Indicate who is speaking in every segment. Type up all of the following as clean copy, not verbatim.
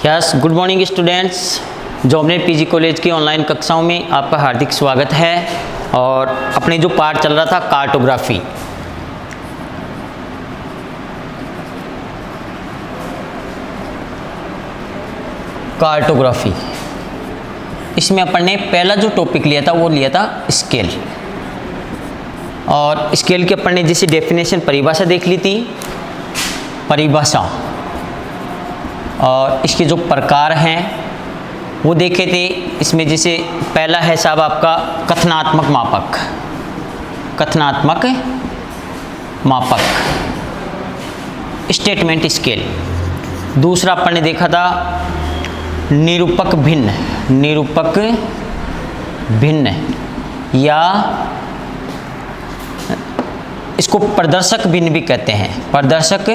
Speaker 1: Yes, good morning students. Jobner PG college की online कक्षाओं में आपका हार्दिक स्वागत है। और अपने जो पाठ चल रहा था कार्टोग्राफी, इसमें अपन ने पहला जो टॉपिक लिया था वो लिया था स्केल। और स्केल की अपन ने जैसे डेफिनेशन परिभाषा देख ली थी, परिभाषा, और इसके जो प्रकार हैं वो देखे थे। इसमें जैसे पहला है साहब आपका कथनात्मक मापक, कथनात्मक मापक स्टेटमेंट स्केल। दूसरा अपन ने देखा था निरूपक भिन्न, निरूपक भिन्न, या इसको प्रदर्शक भिन्न भी कहते हैं, प्रदर्शक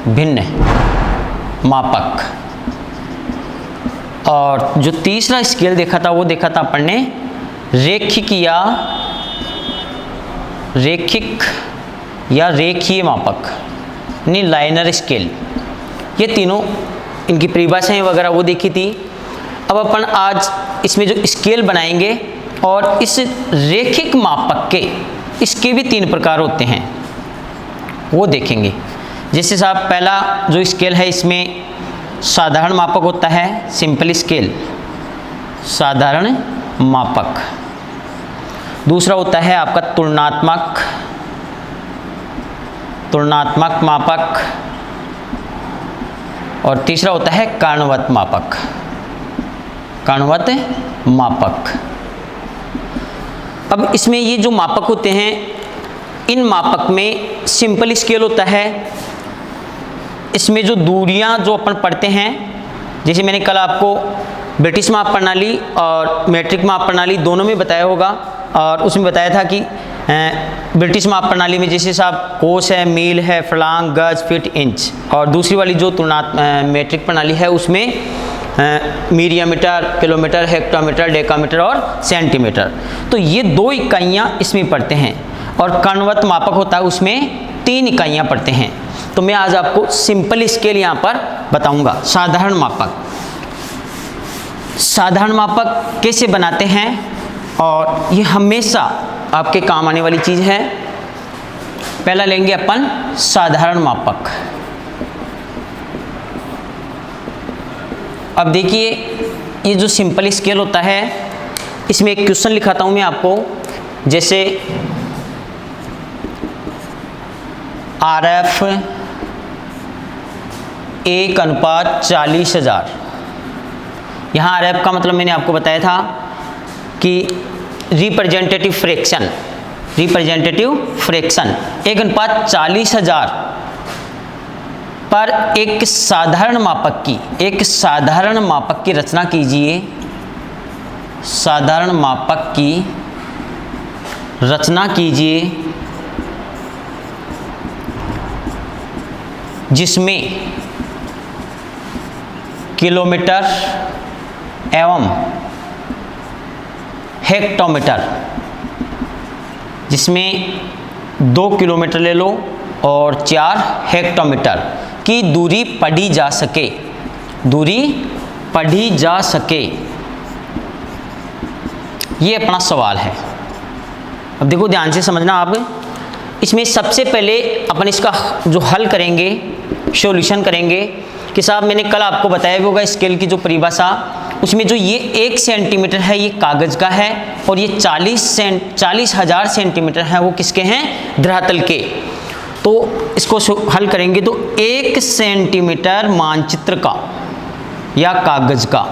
Speaker 1: भिन्न मापक। और जो तीसरा स्केल देखा था वो देखा था अपन ने रैखिक या रेखीय मापक, यानी लाइनर स्केल। ये तीनों इनकी परिभाषाएं वगैरह वो देखी थी। अब अपन आज इसमें जो स्केल बनाएंगे और इस रैखिक मापक के इसके भी तीन प्रकार होते हैं वो देखेंगे। जैसे साहब पहला जो स्केल है इसमें साधारण मापक होता है, सिंपल स्केल, साधारण मापक। दूसरा होता है आपका तुलनात्मक मापक। और तीसरा होता है कर्णवत मापक, कर्णवत मापक। अब इसमें ये जो मापक होते हैं, इन मापक में सिंपल स्केल होता है। इसमें जो दूरियां जो अपन पढ़ते हैं, जैसे मैंने कल आपको ब्रिटिश माप प्रणाली और मीट्रिक माप प्रणाली दोनों में बताया होगा। और उसमें बताया था कि ब्रिटिश माप प्रणाली में जैसे साहब कोस है, मील है, फलांग, गज, फीट, इंच। और दूसरी वाली जो मीट्रिक प्रणाली है उसमें मिलिमीटर, किलोमीटर, हेक्टोमीटर, डेकामीटर और सेंटीमीटर। तो ये दो इकाइयाँ इसमें पढ़ते हैं। और कर्णवत मापक होता है उसमें 3 इकाइयाँ पढ़ते हैं। तो मैं आज आपको सिंपल स्केल यहाँ पर बताऊंगा। साधारण मापक, साधारण मापक कैसे बनाते हैं, और ये हमेशा आपके काम आने वाली चीज़ है। पहला लेंगे अपन साधारण मापक। अब देखिए ये जो सिंपल स्केल होता है इसमें एक क्वेश्चन लिखाता हूँ मैं आपको। जैसे RF 1:40,000। यहाँ RF का मतलब मैंने आपको बताया था कि रिप्रेजेंटेटिव फ्रैक्शन, 1:40,000 पर एक साधारण मापक की रचना कीजिए। साधारण मापक की रचना कीजिए जिसमें किलोमीटर एवं हेक्टोमीटर, जिसमें 2 किलोमीटर ले लो और 4 हेक्टोमीटर की दूरी पढ़ी जा सके, दूरी पढ़ी जा सके। ये अपना सवाल है। अब देखो ध्यान से समझना आप। इसमें सबसे पहले अपन इसका जो हल करेंगे, सॉल्यूशन करेंगे कि साहब मैंने कल आपको बताया भी होगा स्केल की जो परिभाषा, उसमें जो ये 1 सेंटीमीटर है ये कागज का है, और ये 40,000 सेंटीमीटर है वो किसके हैं, धरातल के। तो इसको हल करेंगे तो 1 सेंटीमीटर मानचित्र का या कागज का,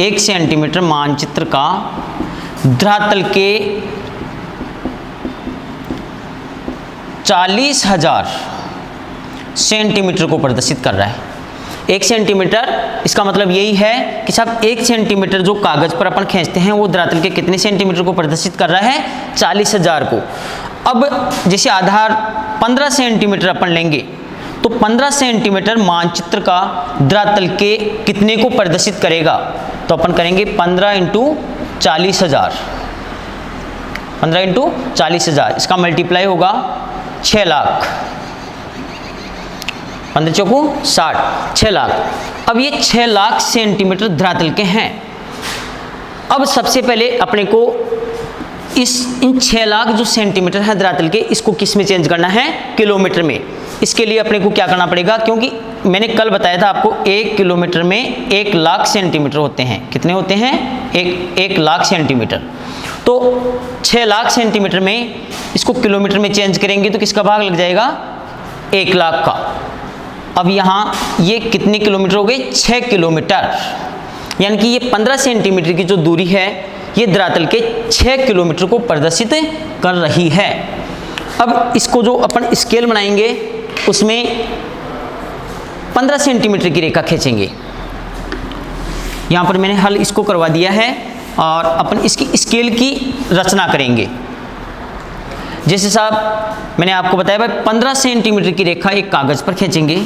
Speaker 1: 1 सेंटीमीटर मानचित्र का धरातल के 40,000 सेंटीमीटर को प्रदर्शित कर रहा है। 1 सेंटीमीटर, इसका मतलब यही है कि साहब 1 सेंटीमीटर जो कागज पर अपन खींचते हैं वो धरातल के कितने सेंटीमीटर को प्रदर्शित कर रहा है, 40,000 को। अब जैसे आधार 15 सेंटीमीटर अपन लेंगे तो 15 सेंटीमीटर मानचित्र का धरातल के कितने को प्रदर्शित करेगा, तो अपन करेंगे 15 × 40,000, 15 × 40,000। इसका मल्टीप्लाई होगा 6 लाख, 15 चौको 60, 6 लाख। अब ये 6 लाख सेंटीमीटर धरातल के हैं। अब सबसे पहले अपने को इन 6 लाख जो सेंटीमीटर है धरातल के, इसको किस में चेंज करना है? किलोमीटर में। इसके लिए अपने को क्या करना पड़ेगा? क्योंकि मैंने कल बताया था आपको 1 किलोमीटर में 1 लाख सेंटीमीटर होते हैं। कितने होते हैं? 1 लाख सेंटीमीटर। तो 6 लाख सेंटीमीटर में इसको किलोमीटर में चेंज करेंगे तो किसका भाग लग जाएगा? 1 लाख का। अब यहाँ ये कितने किलोमीटर हो गए? 6 किलोमीटर। यानी कि ये 15 सेंटीमीटर की जो दूरी है ये धरातल के 6 किलोमीटर को प्रदर्शित कर रही है। अब इसको जो अपन स्केल बनाएंगे उसमें 15 सेंटीमीटर की रेखा खींचेंगे। यहाँ पर मैंने हल इसको करवा दिया है और अपन इसकी स्केल की रचना करेंगे। जैसे साहब मैंने आपको बताया भाई 15 सेंटीमीटर की रेखा एक कागज़ पर खींचेंगे।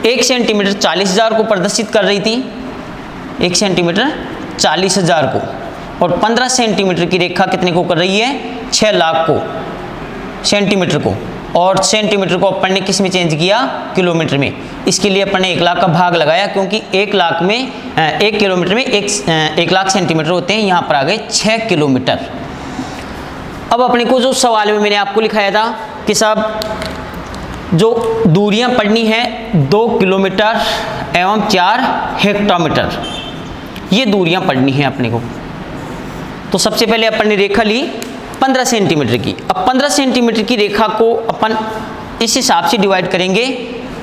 Speaker 1: 1 सेंटीमीटर 40,000 को प्रदर्शित कर रही थी, 1 सेंटीमीटर 40,000 को, और 15 सेंटीमीटर की रेखा कितने को कर रही है? 6 लाख को सेंटीमीटर को, और सेंटीमीटर को अपन ने किस में चेंज किया? किलोमीटर में। इसके लिए अपन ने 1 लाख का भाग लगाया, क्योंकि 1 लाख में 1 किलोमीटर में 1 लाख सेंटीमीटर होते हैं। यहाँ पर आ गए 6 किलोमीटर। अब अपने को जो सवाल में मैंने आपको लिखाया था कि साहब जो दूरियां पढ़नी है 2 किलोमीटर एवं 4 हेक्टोमीटर, ये दूरियां पढ़नी है अपने को। तो सबसे पहले अपन ने रेखा ली 15 सेंटीमीटर की। अब 15 सेंटीमीटर की रेखा को अपन इस हिसाब से डिवाइड करेंगे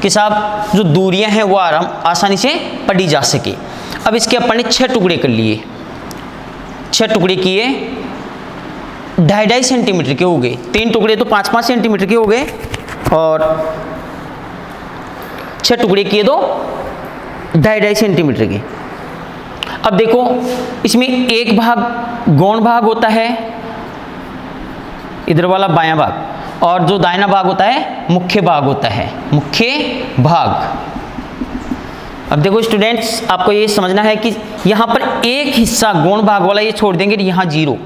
Speaker 1: कि साहब जो दूरियां हैं वो आसानी से पढ़ी जा सके। अब इसके अपन ने 6 टुकड़े कर लिए, 6 टुकड़े किए, 2.5 सेंटीमीटर के हो गए। 3 टुकड़े तो 5-5 सेंटीमीटर के हो गए, और 6 टुकड़े किए तो 2.5 सेंटीमीटर के। अब देखो इसमें एक भाग गौण भाग होता है, इधर वाला बायां भाग, और जो दाहिना भाग होता है मुख्य भाग होता है, मुख्य भाग। अब देखो स्टूडेंट्स, आपको ये समझना है कि यहाँ पर एक हिस्सा गौण भाग वाला ये छोड़ देंगे, यहाँ 0।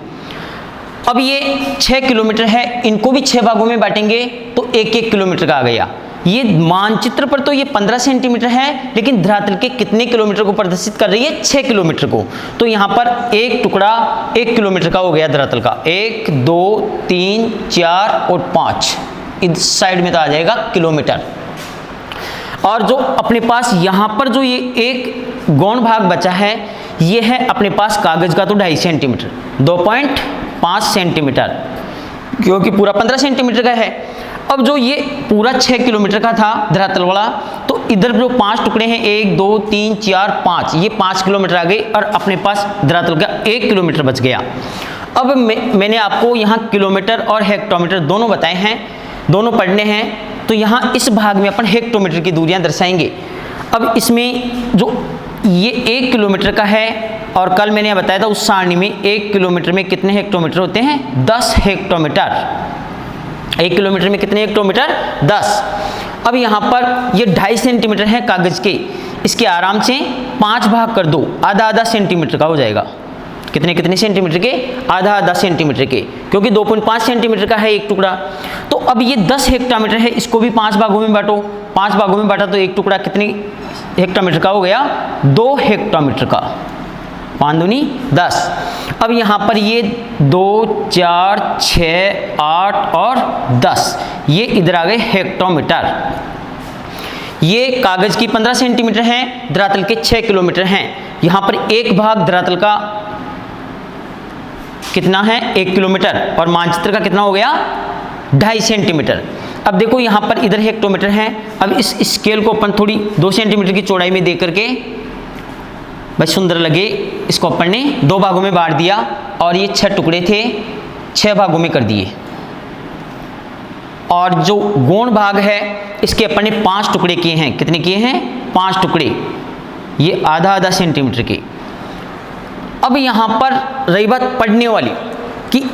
Speaker 1: अब ये 6 किलोमीटर है, इनको भी 6 भागों में बांटेंगे तो 1-1 किलोमीटर का आ गया। ये मानचित्र पर तो ये 15 सेंटीमीटर है, लेकिन धरातल के कितने किलोमीटर को प्रदर्शित कर रही है? 6 किलोमीटर को। तो यहाँ पर एक टुकड़ा 1 किलोमीटर का हो गया धरातल का। 1, 2, 3, 4 और 5, इस साइड में तो आ जाएगा किलोमीटर। और जो अपने पास यहाँ पर जो ये एक गौण भाग बचा है, ये है अपने पास कागज का तो 2.5 सेंटीमीटर, 2.5 सेंटीमीटर, क्योंकि पूरा 15 सेंटीमीटर का है। अब जो ये पूरा 6 किलोमीटर का था धरातल वाला, तो इधर जो 5 टुकड़े हैं 1, 2, 3, 4, 5, ये 5 किलोमीटर आ गए, और अपने पास धरातल का 1 किलोमीटर बच गया। अब मैंने आपको यहाँ किलोमीटर और हेक्टोमीटर दोनों बताए हैं, दोनों पढ़ने हैं। तो यहाँ इस भाग में अपन हेक्टोमीटर की दूरियां दर्शाएंगे। अब इसमें जो ये 1 किलोमीटर का है, और कल मैंने बताया था उस सारणी में 1 किलोमीटर में कितने हेक्टोमीटर होते हैं? 10 हेक्टोमीटर। 1 किलोमीटर में कितने हेक्टोमीटर? 10। अब यहाँ पर ये 2.5 सेंटीमीटर है कागज के, इसके आराम से 5 भाग कर दो, आधा सेंटीमीटर का हो जाएगा। कितने सेंटीमीटर के? आधा सेंटीमीटर के, क्योंकि 2.5 सेंटीमीटर का है एक टुकड़ा। तो अब ये 10 हेक्टोमीटर है, इसको भी 5 भागों में बांटो। 5 भागों में बांटा तो एक टुकड़ा कितने हेक्टोमीटर का हो गया? 2 हेक्टोमीटर का। 5 दूनी 10। अब यहाँ पर ये 2, 4, 6, 8 और 10, ये इधर आ गए हेक्टोमीटर। ये कागज की 15 सेंटीमीटर है, धरातल के 6 किलोमीटर हैं। यहाँ पर एक भाग धरातल का कितना है? 1 किलोमीटर, और मानचित्र का कितना हो गया? 2.5 सेंटीमीटर। अब देखो यहाँ पर इधर हेक्टोमीटर है। अब इस स्केल को अपन थोड़ी 2 सेंटीमीटर की चौड़ाई में दे करके बस सुंदर लगे, इसको अपन ने 2 भागों में बांट दिया, और ये 6 टुकड़े थे, 6 भागों में कर दिए। और जो गौण भाग है इसके अपन ने 5 टुकड़े किए हैं। कितने किए हैं? 5 टुकड़े, ये आधा सेंटीमीटर के। अब यहाँ पर रही बात पढ़ने वाली कि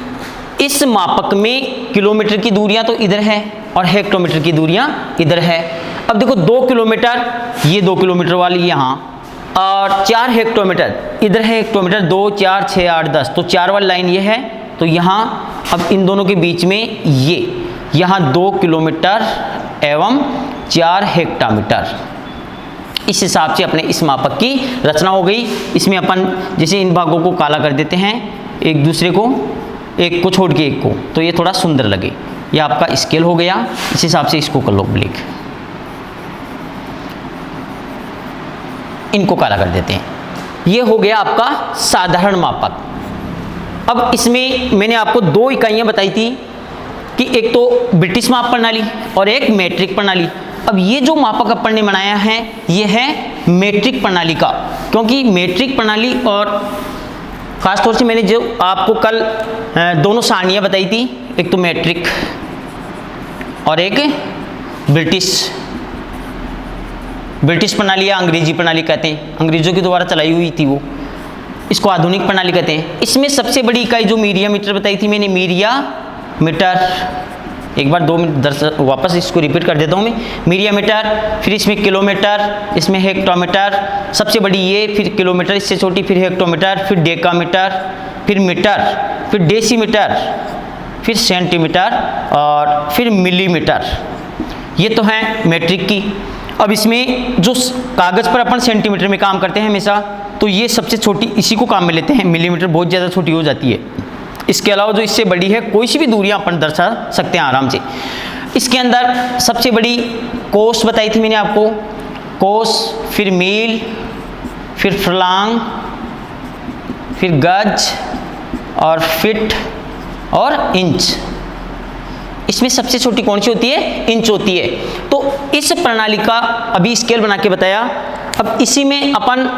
Speaker 1: इस मापक में किलोमीटर की दूरियां तो इधर है और हेक्टोमीटर की दूरियां इधर है। अब देखो 2 किलोमीटर, ये 2 किलोमीटर वाली यहाँ, और 4 हेक्टोमीटर इधर है। हेक्टोमीटर 2, 4, 6, 8, 10, तो 4 वाली लाइन ये है। तो यहाँ अब इन दोनों के बीच में ये यहाँ 2 किलोमीटर एवं 4 हेक्टोमीटर। इस हिसाब से अपने इस मापक की रचना हो गई। इसमें अपन जैसे इन भागों को काला कर देते हैं, एक दूसरे को, एक को छोड़ के एक को, तो ये थोड़ा सुंदर लगे। ये आपका स्केल हो गया। इस हिसाब से इसको कर लो ब्लैक, इनको काला कर देते हैं। ये हो गया आपका साधारण मापक। अब इसमें मैंने आपको दो इकाइयाँ बताई थी कि एक तो ब्रिटिश माप प्रणाली और एक मीट्रिक प्रणाली। अब ये जो मापक अपन ने बनाया है ये है मीट्रिक प्रणाली का, क्योंकि मीट्रिक प्रणाली और ख़ासतौर से मैंने जो आपको कल दोनों सारणियाँ बताई थी, एक तो मीट्रिक और एक ब्रिटिश प्रणाली या अंग्रेजी प्रणाली कहते हैं, अंग्रेजों के द्वारा चलाई हुई थी वो, इसको आधुनिक प्रणाली कहते हैं। इसमें सबसे बड़ी इकाई जो मीरिया मीटर बताई थी मैंने, मीरिया मीटर, एक बार 2 मिनट वापस इसको रिपीट कर देता हूँ मैं, मीरिया मीटर, फिर इसमें किलोमीटर, इसमें हेक्टोमीटर, सबसे बड़ी ये, फिर किलोमीटर इससे छोटी, फिर हेक्टोमीटर, फिर डेकामीटर, फिर मीटर, फिर डेसीमीटर, फिर सेंटीमीटर और फिर मिलीमीटर। ये तो है मीट्रिक की। अब इसमें जो कागज़ पर अपन सेंटीमीटर में काम करते हैं हमेशा, तो ये सबसे छोटी इसी को काम में लेते हैं, मिलीमीटर बहुत ज़्यादा छोटी हो जाती है। इसके अलावा जो इससे बड़ी है कोई सी भी दूरियां अपन दर्शा सकते हैं आराम से। इसके अंदर सबसे बड़ी कोस बताई थी मैंने आपको, कोस, फिर मील, फिर फर्लांग, फिर गज और फिट और इंच। इसमें सबसे छोटी कौन सी होती है? इंच होती है। तो इस प्रणाली का अभी स्केल बना के बताया। अब इसी में अपन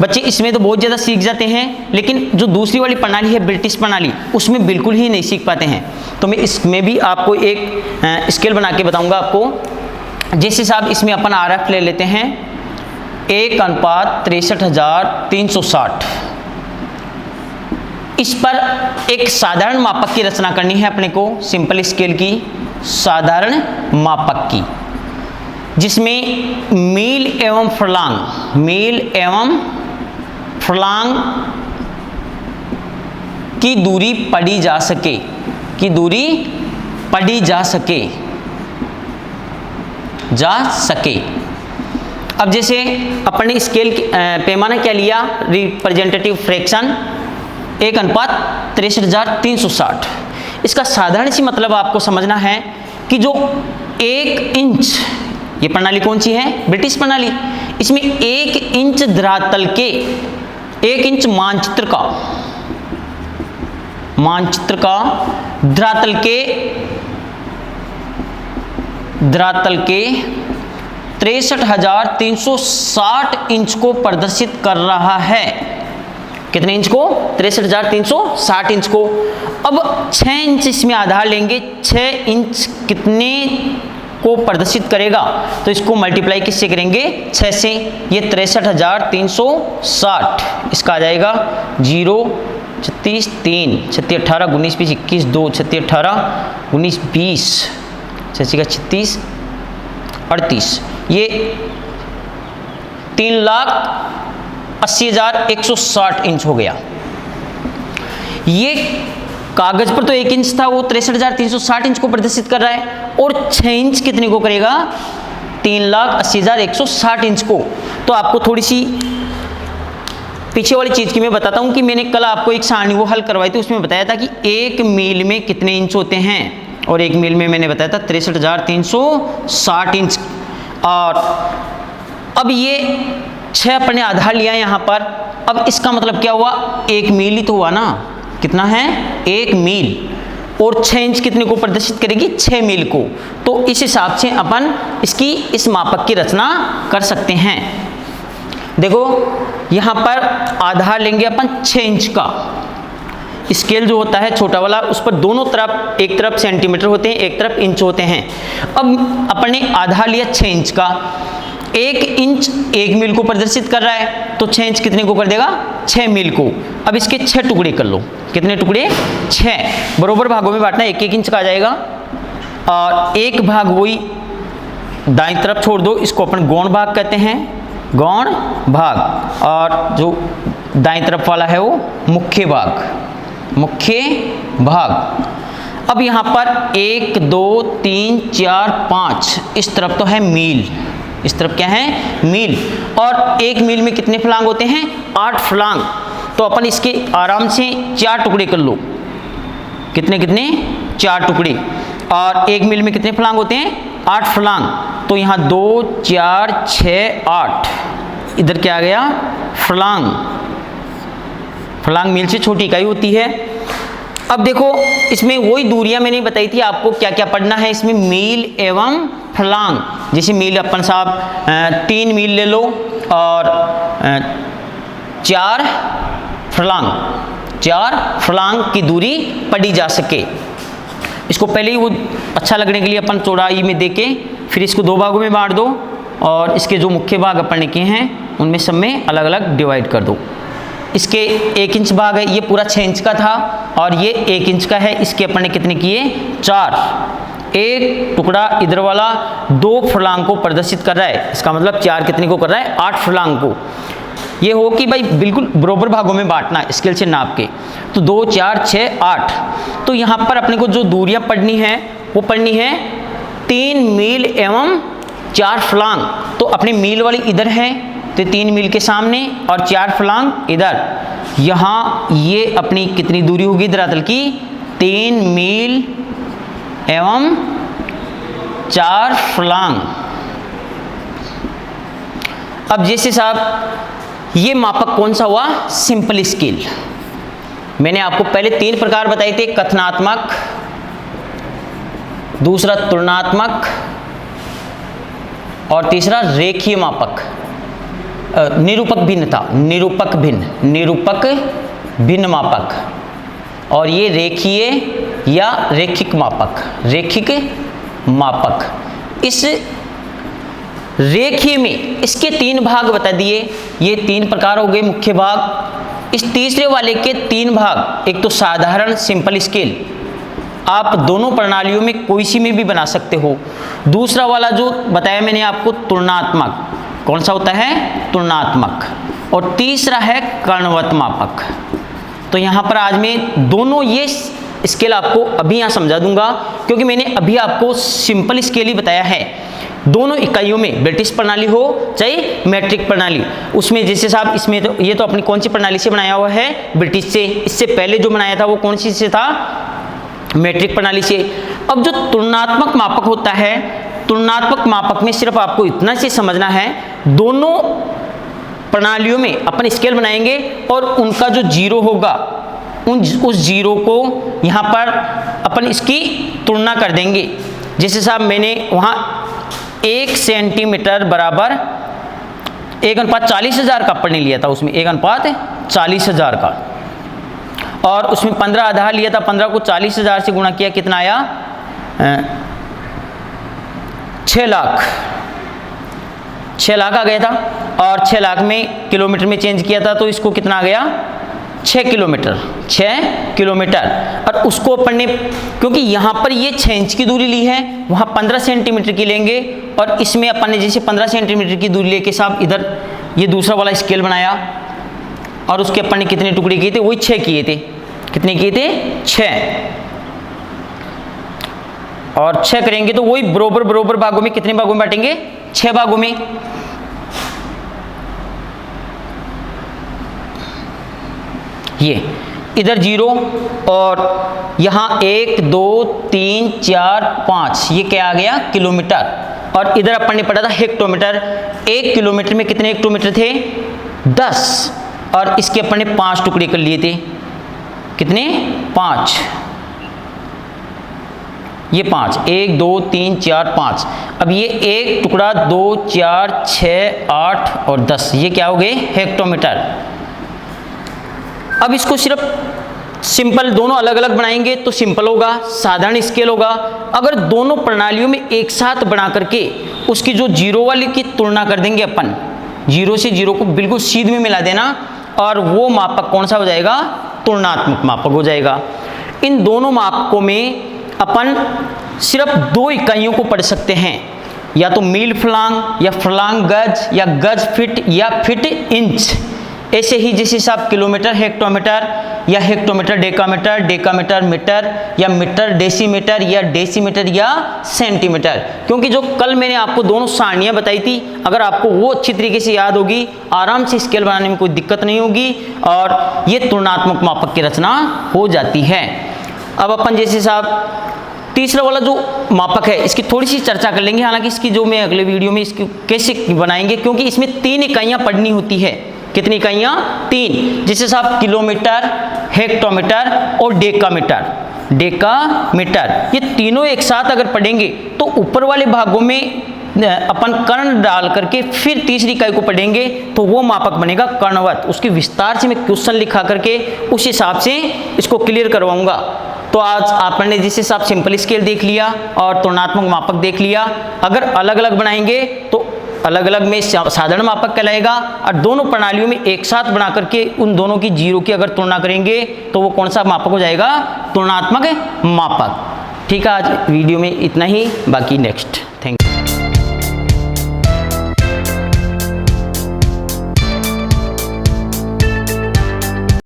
Speaker 1: बच्चे इसमें तो बहुत ज़्यादा सीख जाते हैं, लेकिन जो दूसरी वाली प्रणाली है ब्रिटिश प्रणाली, उसमें बिल्कुल ही नहीं सीख पाते हैं। तो मैं इसमें भी आपको एक स्केल बना के बताऊंगा आपको। जिस हिसाब इसमें अपन आरएफ ले लेते हैं 1:63,360, इस पर एक साधारण मापक की रचना करनी है अपने को, सिंपल स्केल की, साधारण मापक की, जिसमें मील एवं फर्लांग की दूरी पढ़ी जा सके। अब जैसे अपन ने स्केल पैमाना क्या लिया, रिप्रेजेंटेटिव फ्रैक्शन 1:63,360। इसका साधारण सी मतलब आपको समझना है कि जो 1 इंच, ये प्रणाली कौन सी है? ब्रिटिश प्रणाली। इसमें 1 इंच धरातल के, 1 इंच मानचित्र का धरातल के 63,360 इंच को प्रदर्शित कर रहा है। कितने इंच को? 63,360 इंच को। अब 6 इंच इसमें आधार लेंगे, 6 इंच कितने को प्रदर्शित करेगा? तो इसको मल्टीप्लाई किससे करेंगे? 6 से। ये 63,360, इसका आ जाएगा 0, 36, 3, 36, 18, 19, 20, 21, 2, 36, 18, 19, 20, 36, 38, ये 3,80,160 इंच हो गया। ये कागज पर तो 1 इंच था, वो 63,360 इंच को प्रदर्शित कर रहा है, और 6 इंच कितने को करेगा? 3,80,160 इंच को। तो आपको थोड़ी सी पीछे वाली चीज की मैं बताता हूं कि मैंने कल आपको एक सारणी वो हल करवाई थी, उसमें बताया था कि 1 मील में कितने इंच होते हैं, और 1 मील में मैंने बताया था 63,360 इंच। और अब ये 6 अपने आधार लिया यहाँ पर। अब इसका मतलब क्या हुआ? 1 मील ही तो हुआ ना। कितना है? 1 मील। और 6 इंच कितने को प्रदर्शित करेगी? 6 मील को। तो इस हिसाब से अपन इसकी इस मापक की रचना कर सकते हैं। देखो यहाँ पर आधार लेंगे अपन 6 इंच का। स्केल जो होता है छोटा वाला, उस पर दोनों तरफ, एक तरफ सेंटीमीटर होते हैं, एक तरफ इंच होते हैं। अब अपन ने आधार लिया 6 इंच का। 1 इंच 1 मील को प्रदर्शित कर रहा है, तो 6 इंच कितने को कर देगा? 6 मील को। अब इसके 6 टुकड़े कर लो। कितने टुकड़े? 6। बरोबर भागों में बांटना, 1-1 इंच का आ जाएगा। और एक भाग वही दाईं तरफ छोड़ दो, इसको अपन गौण भाग कहते हैं, गौण भाग। और जो दाईं तरफ वाला है वो मुख्य भाग। अब यहाँ पर 1, 2, 3, 4, 5 इस तरफ तो है मील, इस तरफ क्या है मील, और एक मील में कितने फलांग होते हैं 8 फलांग। तो अपन इसके आराम से 4 टुकड़े कर लो, कितने कितने 4 टुकड़े, और एक मील में कितने फलांग होते हैं 8 फलांग। तो यहाँ 2 4 6 8, इधर क्या आ गया फलांग, फलांग मील से छोटी इकाई होती है। अब देखो इसमें वही दूरियां मैंने बताई थी आपको, क्या क्या पढ़ना है इसमें, मील एवं फलांग। जैसे मील अपन साहब 3 मील ले लो और 4 फलांग, 4 फलांग की दूरी पढ़ी जा सके। इसको पहले ही वो अच्छा लगने के लिए अपन चौड़ाई में देके फिर इसको 2 भागों में बांट दो, और इसके जो मुख्य भाग अपन लिखे हैं उनमें सब में अलग अलग डिवाइड कर दो। इसके 1 इंच भाग है, ये पूरा 6 इंच का था, और ये 1 इंच का है, इसके अपन ने कितने किए 4। एक टुकड़ा इधर वाला 2 फलांग को प्रदर्शित कर रहा है, इसका मतलब 4 कितने को कर रहा है 8 फलांग को। ये हो कि भाई बिल्कुल बराबर भागों में बांटना स्केल से नाप के, तो 2 4 6 8। तो यहाँ पर अपने को जो दूरियां पढ़नी है वो पढ़नी है 3 मील एवं 4 फलांग। तो अपनी मील वाली इधर है, तो 3 मील के सामने और 4 फलांग इधर। यहाँ ये अपनी कितनी दूरी होगी धरातल की 3 मील एवं 4 फलांग। अब जैसे साहब ये मापक कौन सा हुआ सिंपल स्केल। मैंने आपको पहले 3 प्रकार बताए थे, कथनात्मक, दूसरा तुलनात्मक और तीसरा रेखीय मापक, निरूपक भिन्न था, निरूपक भिन्न मापक, और ये रेखीय या रैखिक मापक, रैखिक मापक। इस रेखीय में इसके 3 भाग बता दिए, ये 3 प्रकार हो गए मुख्य भाग। इस तीसरे वाले के 3 भाग, एक तो साधारण सिंपल स्केल, आप दोनों प्रणालियों में कोई सी में भी बना सकते हो। दूसरा वाला जो बताया मैंने आपको तुलनात्मक, कौन सा होता है तुलनात्मक, और तीसरा है कर्णवत मापक। तो यहाँ पर आज मैं दोनों ये स्केल आपको अभी यहाँ समझा दूंगा, क्योंकि मैंने अभी आपको सिंपल स्केल ही बताया है। दोनों इकाइयों में ब्रिटिश प्रणाली हो चाहे मैट्रिक प्रणाली, उसमें जैसे साहब इसमें तो ये तो अपनी कौन सी प्रणाली से बनाया हुआ है ब्रिटिश से, इससे पहले जो बनाया था वो कौन सी से था मैट्रिक प्रणाली से। अब जो तुलनात्मक मापक होता है, तुलनात्मक मापक में सिर्फ आपको इतना से समझना है, दोनों प्रणालियों में अपन स्केल बनाएंगे और उनका जो जीरो होगा उस जीरो को यहाँ पर अपन इसकी तुलना कर देंगे। जैसे साहब मैंने वहाँ 1 सेंटीमीटर बराबर 1:40,000 का अपन ने लिया था, उसमें 1:40,000 का, और उसमें 15 आधार लिया था, 15 को 40,000 से गुणा किया, कितना आया 6 लाख, 6 लाख आ गया था, और 6 लाख में किलोमीटर में चेंज किया था तो इसको कितना आ गया 6 किलोमीटर, 6 किलोमीटर। और उसको अपन ने, क्योंकि यहाँ पर ये 6 इंच की दूरी ली है, वहाँ 15 सेंटीमीटर की लेंगे, और इसमें अपन ने जैसे 15 सेंटीमीटर की दूरी लेके साहब इधर ये दूसरा वाला स्केल बनाया, और उसके अपन ने कितने टुकड़े किए थे, वही 6 किए थे। कितने किए थे 6, और 6 करेंगे तो वही बरोबर भागों में, कितने भागों में बांटेंगे 6 भागों में। ये इधर 0 और यहाँ 1 2 3 4 5, ये क्या आ गया किलोमीटर, और इधर अपन ने पढ़ा था हेक्टोमीटर। 1 किलोमीटर में कितने हेक्टोमीटर थे 10, और इसके अपन ने 5 टुकड़े कर लिए थे, कितने 5, ये 5, 1 2 3 4 5। अब ये एक टुकड़ा 2 4 6 8 और 10, ये क्या हो गए हेक्टोमीटर। अब इसको सिर्फ सिंपल दोनों अलग अलग बनाएंगे तो सिंपल होगा, साधारण स्केल होगा। अगर दोनों प्रणालियों में एक साथ बना करके उसकी जो जीरो वाली की तुलना कर देंगे अपन, 0 से 0 को बिल्कुल सीध में मिला देना, और वो मापक कौन सा हो जाएगा तुलनात्मक मापक हो जाएगा। इन दोनों मापकों में अपन सिर्फ 2 इकाइयों को पढ़ सकते हैं, या तो मील फलांग, या फलांग गज, या गज फिट, या फिट इंच। ऐसे ही जिस हिसाब किलोमीटर हेक्टोमीटर या हेक्टोमीटर डेकामीटर, डेकामीटर मीटर या मीटर डेसीमीटर या डेसीमीटर या सेंटीमीटर। क्योंकि जो कल मैंने आपको दोनों सारणियाँ बताई थी, अगर आपको वो अच्छी तरीके से याद होगी, आराम से स्केल बनाने में कोई दिक्कत नहीं होगी और ये तुलनात्मक मापक की रचना हो जाती है। अब अपन जैसे साहब तीसरा वाला जो मापक है इसकी थोड़ी सी चर्चा कर लेंगे, हालांकि इसकी जो मैं अगले वीडियो में इसकी कैसे बनाएंगे, क्योंकि इसमें 3 इकाइयाँ पढ़नी होती है। कितनी इकाइयाँ? 3, जिससे साहब किलोमीटर, हेक्टोमीटर और डेकामीटर। डेकामीटर ये तीनों एक साथ अगर पढ़ेंगे तो ऊपर वाले भागों में अपन कर्ण डाल करके फिर तीसरी इकाई को पढ़ेंगे तो वो मापक बनेगा कर्णवत। उसकी विस्तार से मैं क्वेश्चन लिखा करके उस हिसाब से इसको क्लियर करवाऊंगा। तो आज आपने जिस हिसाब सिंपल स्केल देख लिया और तुलनात्मक मापक देख लिया, अगर अलग अलग बनाएंगे तो अलग अलग में साधारण मापक कहलाएगा और दोनों प्रणालियों में एक साथ बना करके उन दोनों की जीरो की अगर तुलना करेंगे तो वो कौन सा मापक हो जाएगा? तुलनात्मक मापक। ठीक है, आज वीडियो में इतना ही, बाकी नेक्स्ट।